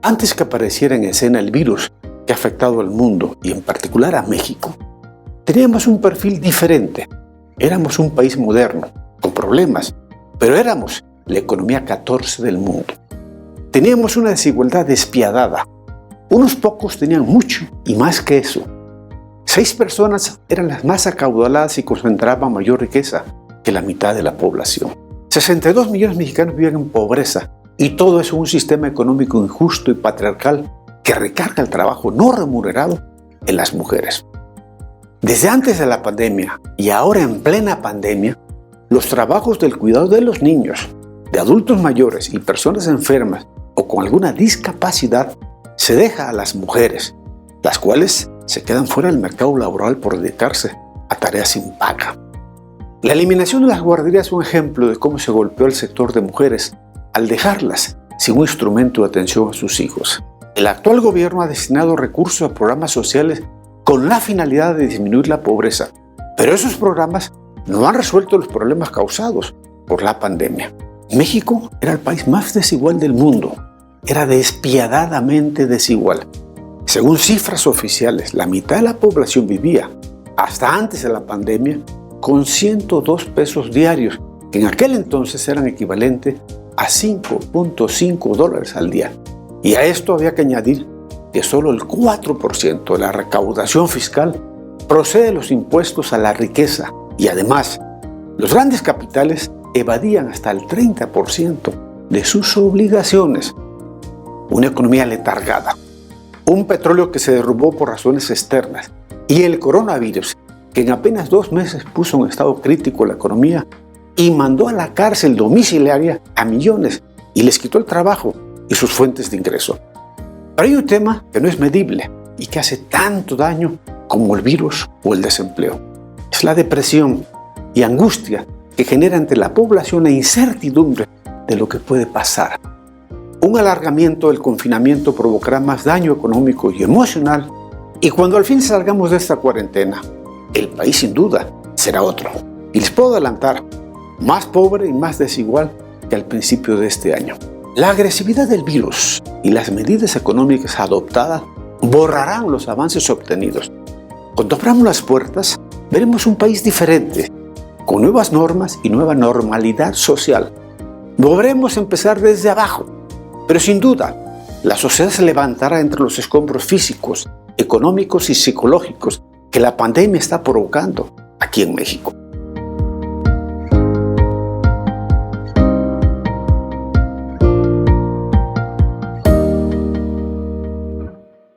Antes que apareciera en escena el virus que ha afectado al mundo y en particular a México, teníamos un perfil diferente. Éramos un país moderno, con problemas, pero éramos la economía 14 del mundo. Teníamos una desigualdad despiadada. Unos pocos tenían mucho y más que eso. 6 personas eran las más acaudaladas y concentraban mayor riqueza que la mitad de la población. 62 millones de mexicanos vivían en pobreza y todo eso en un sistema económico injusto y patriarcal que recarga el trabajo no remunerado en las mujeres. Desde antes de la pandemia y ahora en plena pandemia, los trabajos del cuidado de los niños, de adultos mayores y personas enfermas o con alguna discapacidad se deja a las mujeres, las cuales se quedan fuera del mercado laboral por dedicarse a tareas sin paga. La eliminación de las guarderías es un ejemplo de cómo se golpeó el sector de mujeres al dejarlas sin un instrumento de atención a sus hijos. El actual gobierno ha destinado recursos a programas sociales con la finalidad de disminuir la pobreza, pero esos programas no han resuelto los problemas causados por la pandemia. México era el país más desigual del mundo, era despiadadamente desigual. Según cifras oficiales, la mitad de la población vivía, hasta antes de la pandemia, con 102 pesos diarios, que en aquel entonces eran equivalentes a $5.5 al día. Y a esto había que añadir que solo el 4% de la recaudación fiscal procede de los impuestos a la riqueza y además los grandes capitales evadían hasta el 30% de sus obligaciones. Una economía letargada, un petróleo que se derrumbó por razones externas y el coronavirus que en apenas 2 meses puso en estado crítico la economía y mandó a la cárcel domiciliaria a millones y les quitó el trabajo y sus fuentes de ingreso. Pero hay un tema que no es medible y que hace tanto daño como el virus o el desempleo. Es la depresión y angustia que genera entre la población la incertidumbre de lo que puede pasar. Un alargamiento del confinamiento provocará más daño económico y emocional y cuando al fin salgamos de esta cuarentena, el país sin duda será otro. Y les puedo adelantar, más pobre y más desigual que al principio de este año. La agresividad del virus y las medidas económicas adoptadas borrarán los avances obtenidos. Cuando abramos las puertas, veremos un país diferente, con nuevas normas y nueva normalidad social. Volveremos a empezar desde abajo, pero sin duda, la sociedad se levantará entre los escombros físicos, económicos y psicológicos que la pandemia está provocando aquí en México.